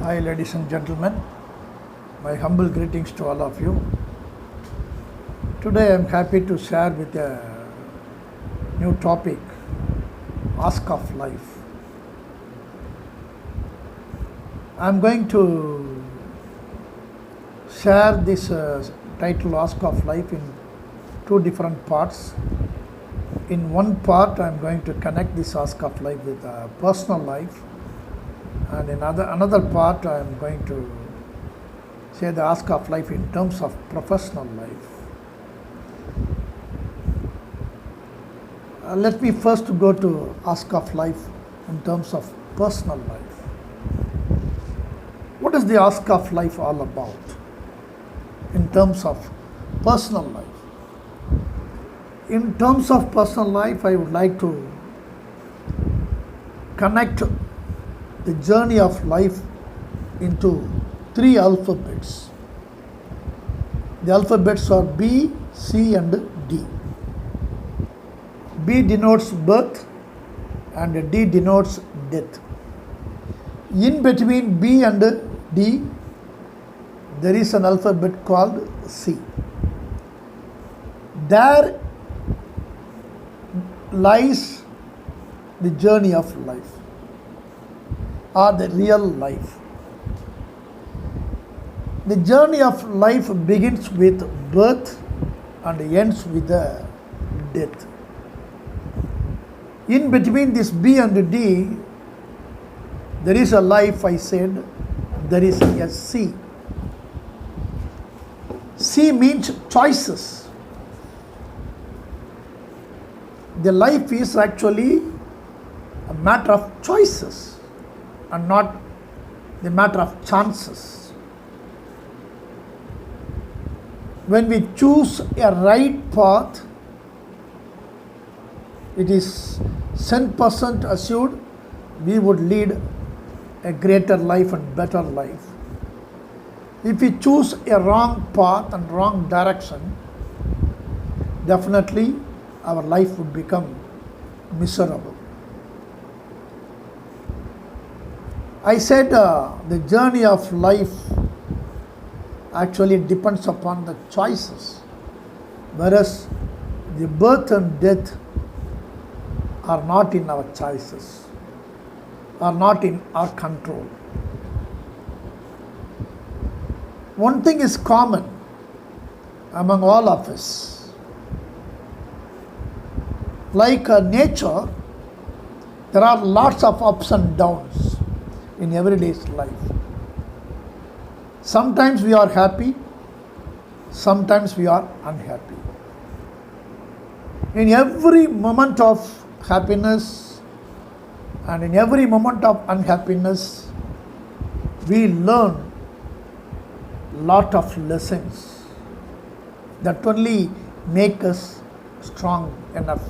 Hi, ladies and gentlemen. My humble greetings to all of you. Today, I am happy to share with a new topic, Ask of Life. I am going to share this title, Ask of Life, in two different parts. In one part, I am going to connect this Ask of Life with personal life. And in another part, I am going to say the ask of life in terms of professional life. Let me first go to ask of life in terms of personal life. What is the ask of life all about in terms of personal life? In terms of personal life, I would like to connect the journey of life into three alphabets. The alphabets are B, C, and D. B denotes birth and D denotes death. In between B and D, there is an alphabet called C. There lies the journey of life, or the real life. The journey of life begins with birth and ends with the death. In between this B and D, there is a life, I said, there is a C. C means choices. The life is actually a matter of choices and not the matter of chances. When we choose a right path, it is 100% assured we would lead a greater life and better life. If we choose a wrong path and wrong direction, definitely our life would become miserable. I said the journey of life actually depends upon the choices, whereas the birth and death are not in our choices, are not in our control. One thing is common among all of us. Like nature, there are lots of ups and downs in everyday's life. Sometimes we are happy, sometimes we are unhappy. In every moment of happiness and in every moment of unhappiness, we learn lot of lessons that only make us strong enough.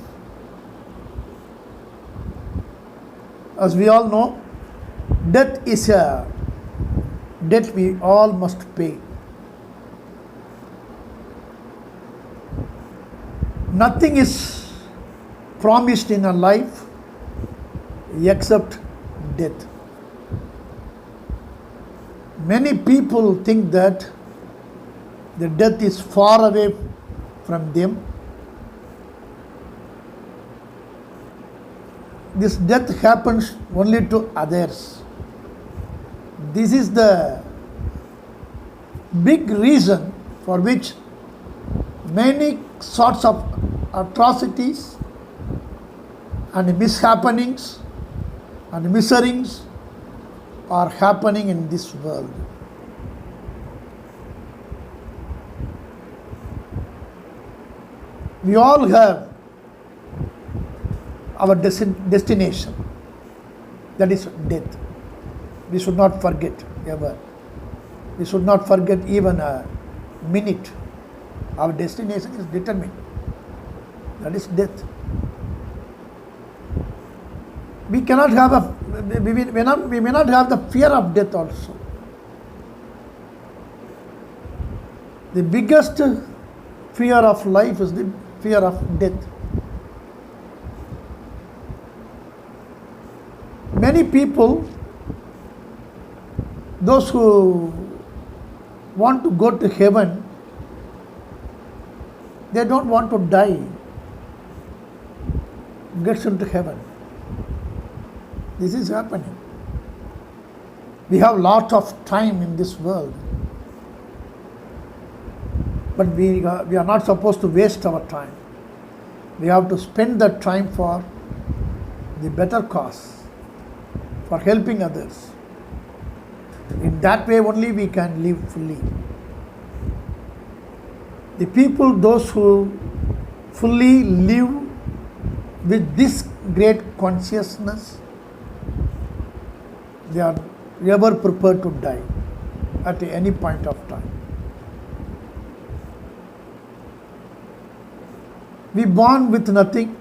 As we all know, death is a debt we all must pay. Nothing is promised in a life except death. Many people think that the death is far away from them. This death happens only to others. This is the big reason for which many sorts of atrocities and mishappenings and miserings are happening in this world. We all have our destination, that is death. We should not forget ever. We should not forget even a minute. Our destination is determined. That is death. We cannot have we may not have the fear of death also. The biggest fear of life is the fear of death. Many people Those who want to go to heaven, they don't want to die, gets into heaven. This is happening. We have lot of time in this world, but we are not supposed to waste our time. We have to spend that time for the better cause, for helping others. In that way only we can live fully. The people, those who fully live with this great consciousness, they are ever prepared to die at any point of time. We born with nothing,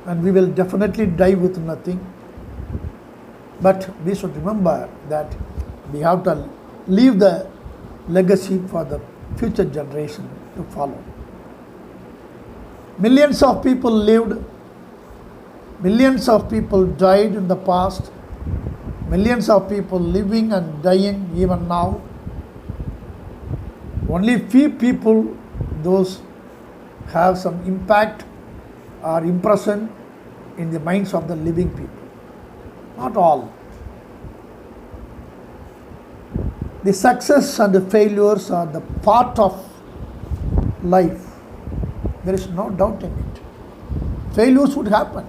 and we will definitely die with nothing. But we should remember that we have to leave the legacy for the future generation to follow. Millions of people lived, millions of people died in the past, millions of people living and dying even now. Only few people, those have some impact or impression in the minds of the living people. Not all. The success and the failures are the part of life. There is no doubt in it. Failures would happen.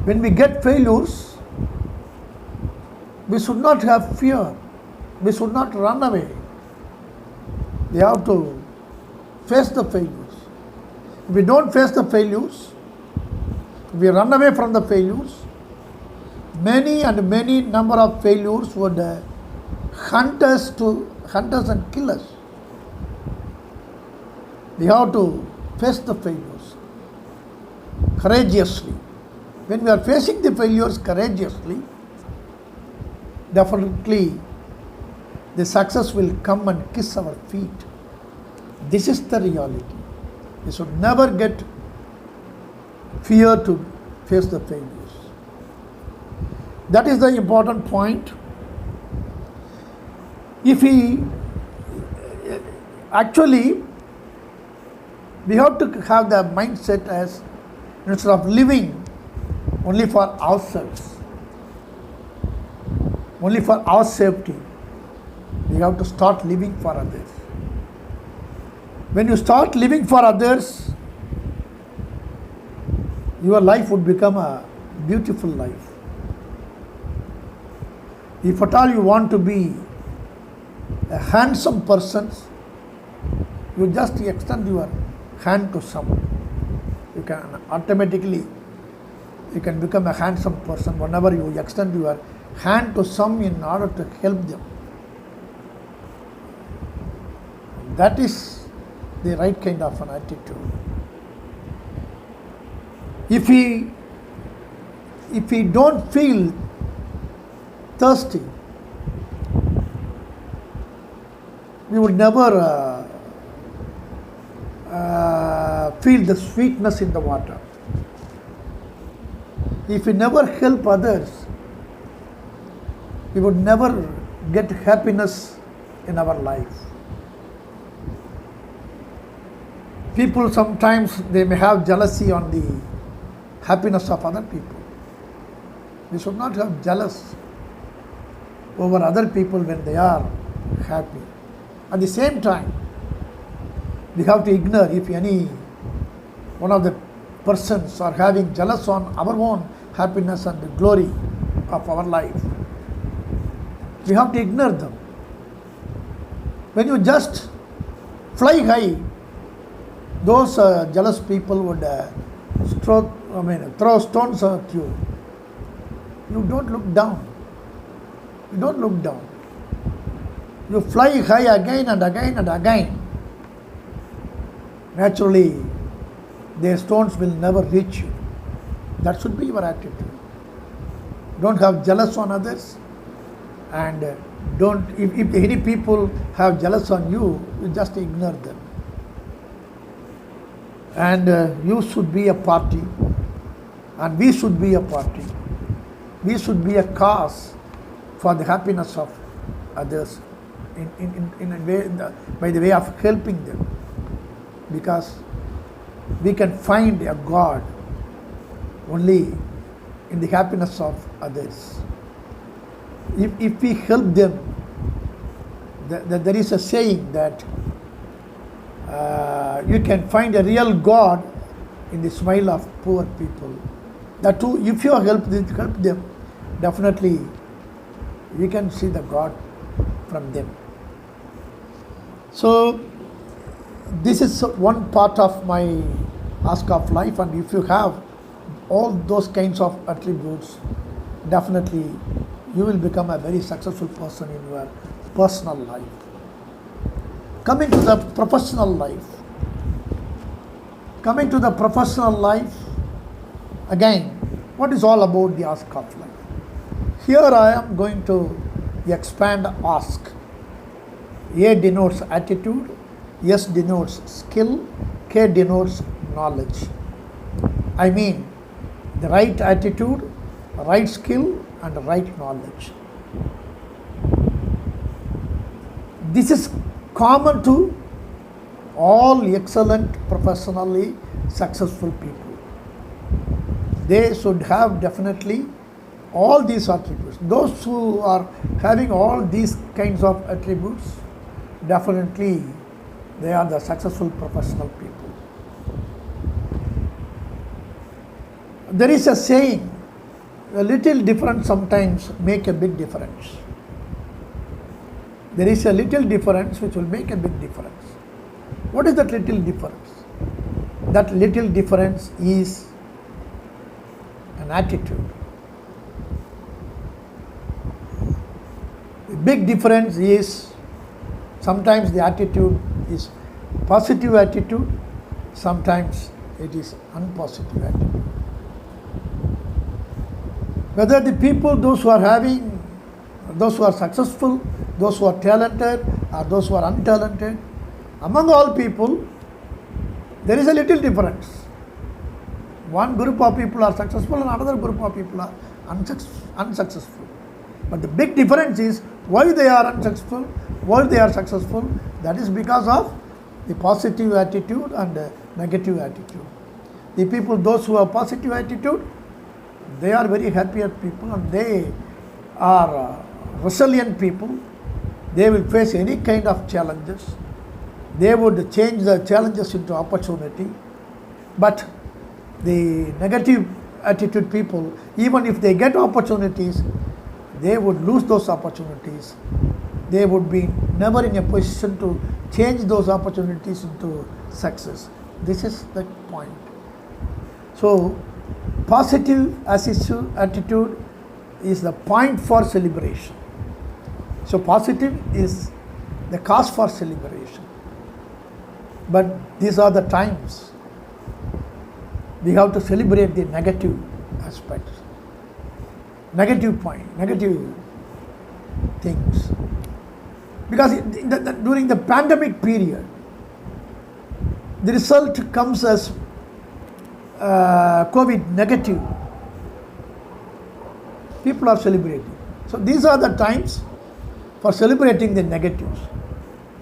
When we get failures, we should not have fear. We should not run away. We have to face the failures. If we don't face the failures, if we run away from the failures, many number of failures would hunt us and kill us. We have to face the failures courageously. When we are facing the failures courageously, definitely the success will come and kiss our feet. This is the reality. We should never get fear to face the failures. That is the important point. If we actually, we have to have the mindset as, instead of living only for ourselves, only for our safety, we have to start living for others. When you start living for others, your life would become a beautiful life. If at all you want to be a handsome person, you just extend your hand to someone. You can automatically, you can become a handsome person whenever you extend your hand to some in order to help them. That is the right kind of an attitude. If we don't feel thirsty, we would never feel the sweetness in the water. If we never help others, we would never get happiness in our life. People sometimes, they may have jealousy on the happiness of other people. We should not have jealous over other people when they are happy. At the same time, we have to ignore if any one of the persons are having jealous on our own happiness and the glory of our life. We have to ignore them. When you just fly high, those jealous people would throw stones at you. You don't look down. You don't look down. You fly high again and again and again. Naturally, their stones will never reach you. That should be your attitude. Don't have jealous on others, and if any people have jealous on you, you just ignore them. And you should be a party, and we should be a party. We should be a cause for the happiness of others in a way, by the way of helping them, because we can find a God only in the happiness of others. If we help them, there is a saying that you can find a real God in the smile of poor people. That too, if you help them, definitely we can see the God from them. So this is one part of my ask of life, and if you have all those kinds of attributes, definitely you will become a very successful person in your personal life. Coming to the professional life. Again, what is all about the ask of life? Here I am going to expand ask. A denotes attitude, S denotes skill, K denotes knowledge. I mean the right attitude, right skill, and right knowledge. This is common to all excellent, professionally successful people. They should have definitely all these attributes. Those who are having all these kinds of attributes, definitely they are the successful professional people. There is a saying, a little difference sometimes make a big difference. There is a little difference which will make a big difference. What is that little difference? That little difference is an attitude. The big difference is sometimes the attitude is positive attitude, sometimes it is unpositive attitude. Whether the people, those who are successful, those who are talented, or those who are untalented, among all people, there is a little difference. One group of people are successful and another group of people are unsuccessful. But the big difference is why they are unsuccessful, why they are successful. That is because of the positive attitude and the negative attitude. The people, those who have positive attitude, they are very happier people and they are resilient people. They will face any kind of challenges. They would change the challenges into opportunity. But the negative attitude people, even if they get opportunities, they would lose those opportunities. They would be never in a position to change those opportunities into success. This is the point. So, positive attitude is the point for celebration. So, positive is the cause for celebration. But these are the times we have to celebrate the negative aspects, negative things. Because during the pandemic period, the result comes as COVID negative. People are celebrating. So these are the times for celebrating the negatives,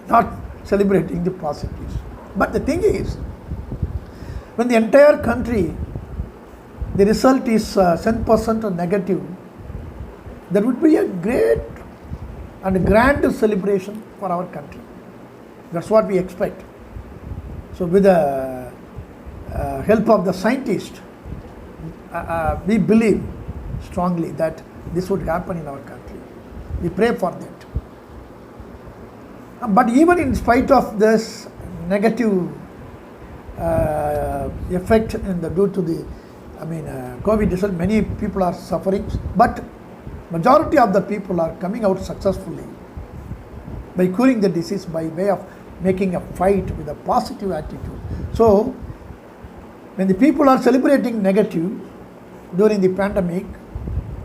not celebrating the positives. But the thing is, when the entire country, the result is 10% negative, there would be a great and grand celebration for our country. That's what we expect. So with the help of the scientists, we believe strongly that this would happen in our country. We pray for that. But even in spite of this negative effect due to the COVID result, many people are suffering, but majority of the people are coming out successfully by curing the disease by way of making a fight with a positive attitude. So when the people are celebrating negative during the pandemic,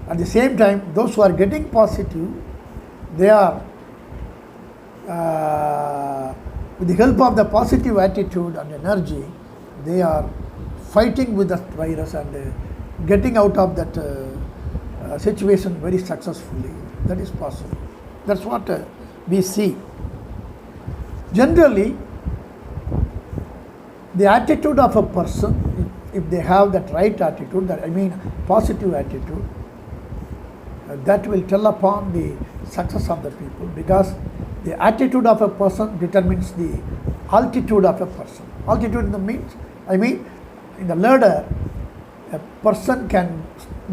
at the same time those who are getting positive, they are with the help of the positive attitude and energy, they are fighting with the virus and getting out of that situation very successfully. That is possible. That's what we see. Generally, the attitude of a person, if they have that right attitude, that I mean positive attitude, that will tell upon the success of the people, because the attitude of a person determines the altitude of a person. Altitude in the means, I mean, in the ladder, a person can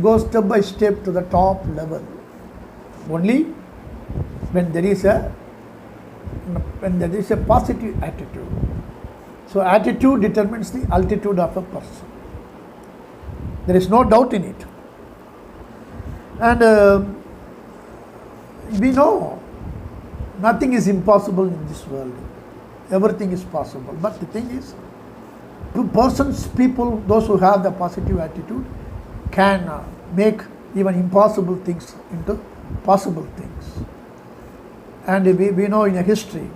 go step by step to the top level only when there is a positive attitude. So attitude determines the altitude of a person. There is no doubt in it. And we know nothing is impossible in this world. Everything is possible. But the thing is, people, those who have the positive attitude, can make even impossible things into possible things. And we know in a history,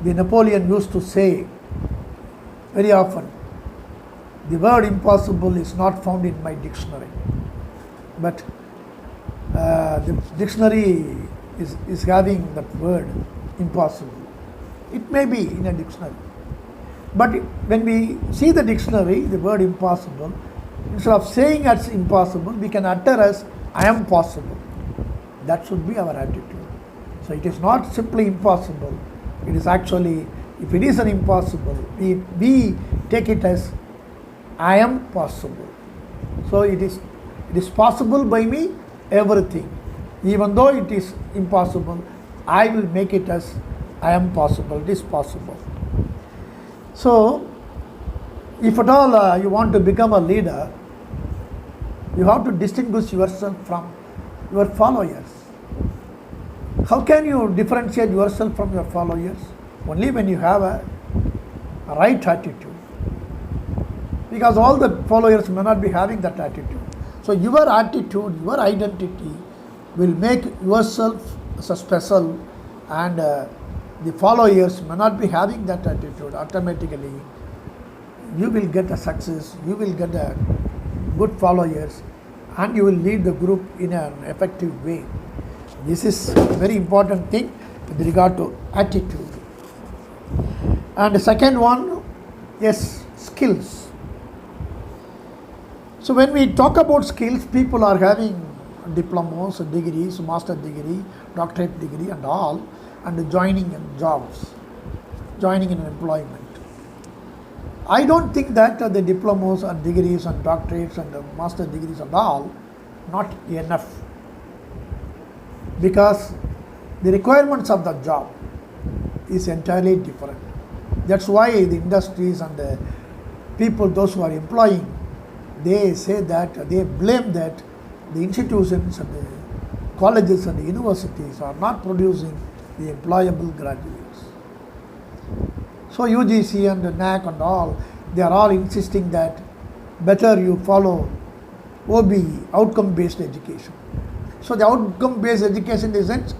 the Napoleon used to say very often, the word impossible is not found in my dictionary. But the dictionary is having that word impossible. It may be in a dictionary. But when we see the dictionary, the word impossible, instead of saying as impossible, we can utter as I am possible. That should be our attitude. So it is not simply impossible. It is actually, if it is an impossible, we take it as I am possible. So it is possible by me, everything. Even though it is impossible, I will make it as I am possible. It is possible. So, if at all you want to become a leader, you have to distinguish yourself from your followers. How can you differentiate yourself from your followers? Only when you have a right attitude. Because all the followers may not be having that attitude. So your attitude, your identity will make yourself so special, and the followers may not be having that attitude. Automatically, you will get a success, you will get a good followers, and you will lead the group in an effective way. This is a very important thing with regard to attitude. And the second one, yes, skills. So when we talk about skills, people are having diplomas, degrees, master degree, doctorate degree and all, and joining in jobs, joining in employment. I don't think that the diplomas and degrees and doctorates and master degrees and all not enough, because the requirements of the job is entirely different. That's why the industries and the people, those who are employing, they say that, they blame that the institutions and the colleges and the universities are not producing the employable graduates. So UGC and the NAC and all, they are all insisting that better you follow OBE, outcome-based education. So the outcome-based education, in the sense,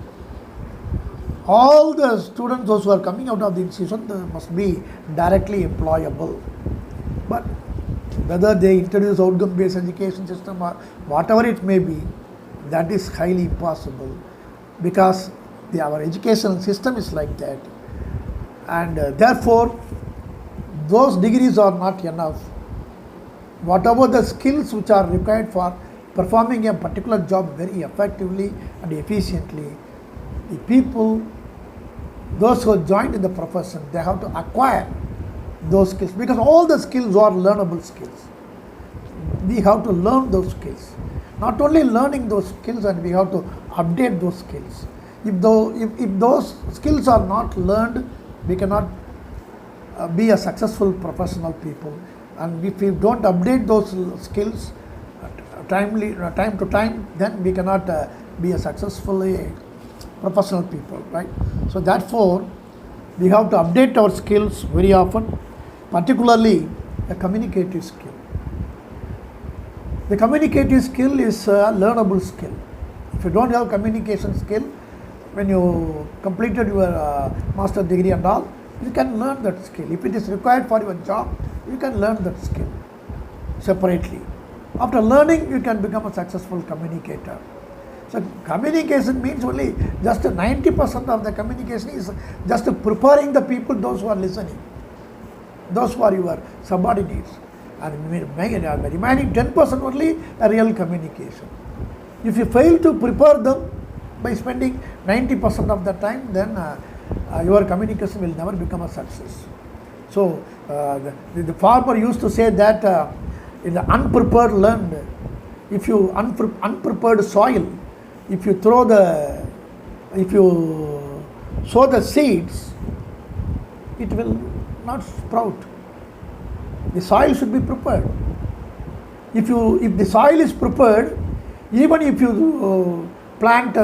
all the students, those who are coming out of the institution, they must be directly employable. But whether they introduce outcome-based education system or whatever it may be, that is highly impossible, because our educational system is like that. And therefore, those degrees are not enough. Whatever the skills which are required for performing a particular job very effectively and efficiently, the people, those who are joined in the profession, they have to acquire those skills, because all the skills are learnable skills. We have to learn those skills. Not only learning those skills, and we have to update those skills. If those skills are not learned, we cannot be a successful professional people. And if we don't update those skills time to time, then we cannot be a successfully professional people, right? So therefore, we have to update our skills very often, particularly a communicative skill. The communicative skill is a learnable skill. If you don't have communication skill, when you completed your master degree and all, you can learn that skill. If it is required for your job, you can learn that skill separately. After learning, you can become a successful communicator. So communication means only just 90% of the communication is just preparing the people, those who are listening, those who are your subordinates, and the remaining 10% only a real communication. If you fail to prepare them by spending 90% of the time, then your communication will never become a success. So the farmer used to say that in the unprepared land, if you unprepared soil, if you sow the seeds, it will not sprout. The soil should be prepared. If the soil is prepared, even if you plant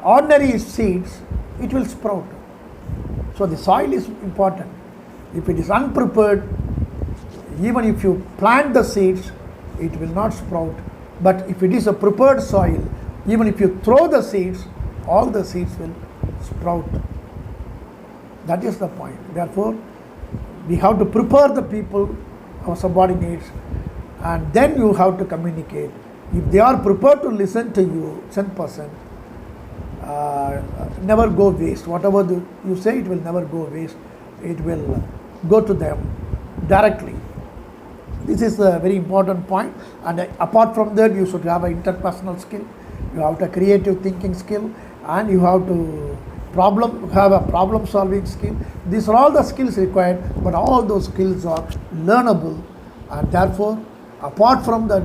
ordinary seeds, it will sprout. So the soil is important. If it is unprepared, even if you plant the seeds, it will not sprout. But if it is a prepared soil, even if you throw the seeds, all the seeds will sprout. That is the point. Therefore, we have to prepare the people, our subordinates, and then you have to communicate. If they are prepared to listen to you 100%, never go waste. Whatever you say, it will never go waste. It will go to them directly. This is a very important point. And apart from that, you should have an interpersonal skill, you have a creative thinking skill, and you have to have a problem solving skill. These are all the skills required, but all those skills are learnable, and therefore apart from the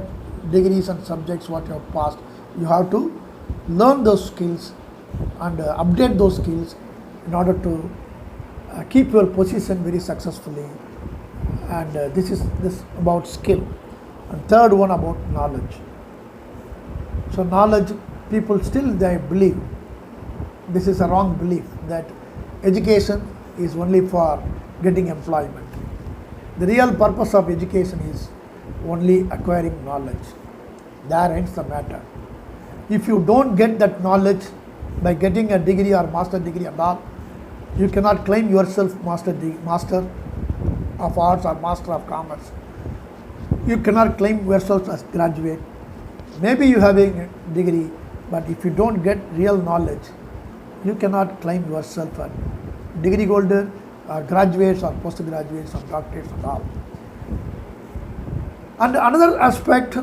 degrees and subjects what you have passed, you have to learn those skills and update those skills in order to keep your position very successfully. And this is about skill. And third one about knowledge. So knowledge, people still they believe, this is a wrong belief, that education is only for getting employment. The real purpose of education is only acquiring knowledge. There ends the matter. If you don't get that knowledge by getting a degree or master degree and all, you cannot claim yourself master of arts or master of commerce. You cannot claim yourself as graduate. Maybe you have a degree, but if you don't get real knowledge, you cannot claim yourself a degree holder or graduates or postgraduates or doctorates and all. And another aspect,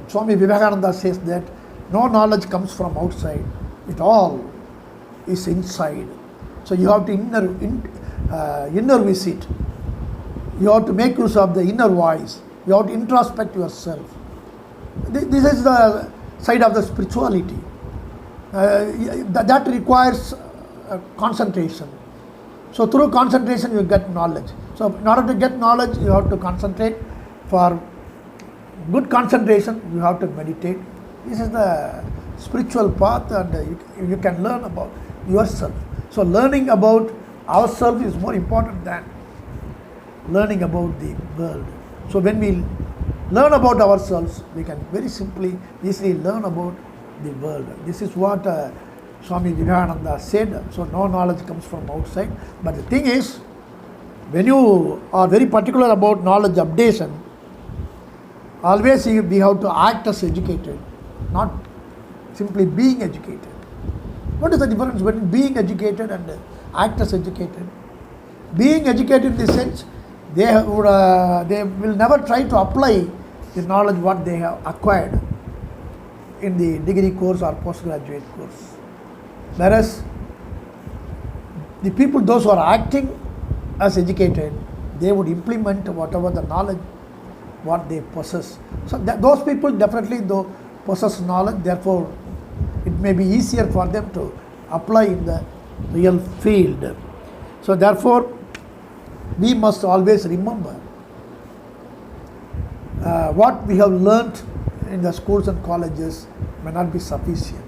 Swami Vivekananda says that no knowledge comes from outside, it all is inside. So you have to inner visit, you have to make use of the inner voice, you have to introspect yourself. This is the side of the spirituality. That requires concentration. So through concentration you get knowledge. So in order to get knowledge, you have to concentrate. For good concentration, you have to meditate. This is the spiritual path, and you can learn about yourself. So learning about ourselves is more important than learning about the world. So when we learn about ourselves, we can very easily learn about the world. This is what Swami Vivekananda said. So no knowledge comes from outside. But the thing is, when you are very particular about knowledge updation, always we have to act as educated, not simply being educated. What is the difference between being educated and act as educated? Being educated in the sense, they will never try to apply the knowledge what they have acquired in the degree course or postgraduate course. Whereas the people, those who are acting as educated, they would implement whatever the knowledge what they possess. So those people definitely possess knowledge, therefore it may be easier for them to apply in the real field. So therefore we must always remember what we have learnt in the schools and colleges may not be sufficient,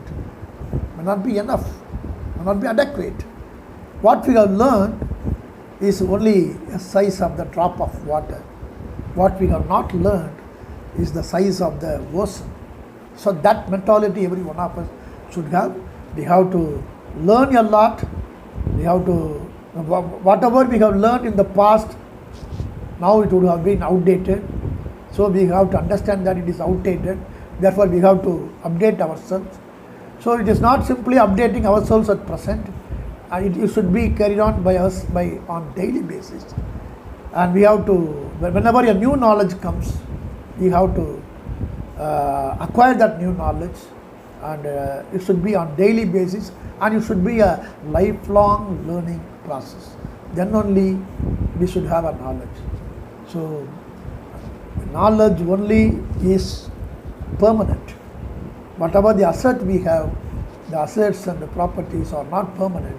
may not be enough, may not be adequate. What we have learned is only a size of the drop of water. What we have not learned is the size of the ocean. So that mentality every one of us should have. We have to learn a lot. We have to, whatever we have learned in the past, now it would have been outdated. So we have to understand that it is outdated, Therefore, we have to update ourselves. So it is not simply updating ourselves at present. It should be carried on by us on daily basis. And we have to, whenever a new knowledge comes, you have to acquire that new knowledge, and it should be on daily basis, and it should be a lifelong learning process. Then only we should have a knowledge. So knowledge only is permanent. Whatever the asset we have, the assets and the properties are not permanent.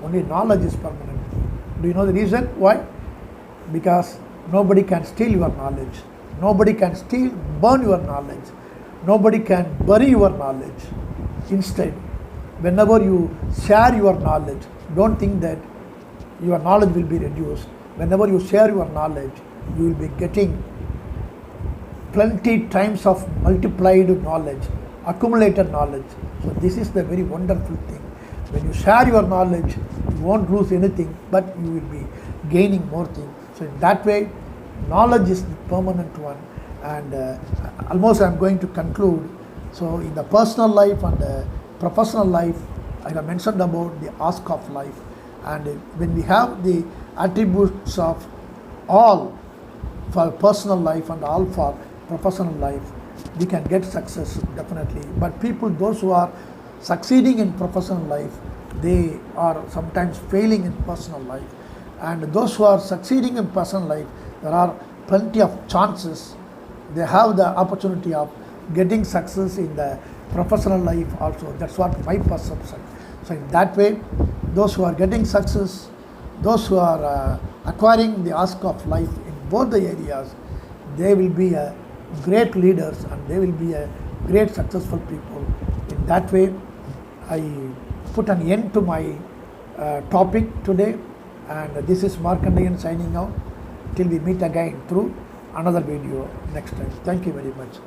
Only knowledge is permanent. Do you know the reason why? Because nobody can steal your knowledge. Nobody can burn your knowledge. Nobody can bury your knowledge. Instead, whenever you share your knowledge, don't think that your knowledge will be reduced. Whenever you share your knowledge, you will be getting plenty times of multiplied knowledge, accumulated knowledge. So this is the very wonderful thing. When you share your knowledge, you won't lose anything, but you will be gaining more things. So in that way, knowledge is the permanent one. And almost I am going to conclude. So in the personal life and the professional life, I have mentioned about the ask of life. And when we have the attributes of all for personal life and all for professional life, we can get success definitely. But people, those who are succeeding in professional life, they are sometimes failing in personal life. And those who are succeeding in personal life, there are plenty of chances. They have the opportunity of getting success in the professional life also. That's what my perception. So in that way, those who are getting success, those who are acquiring the ask of life in both the areas, they will be great leaders and they will be great successful people. In that way, I put an end to my topic today, and this is Markandayan signing out. Till we meet again through another video next time. Thank you very much.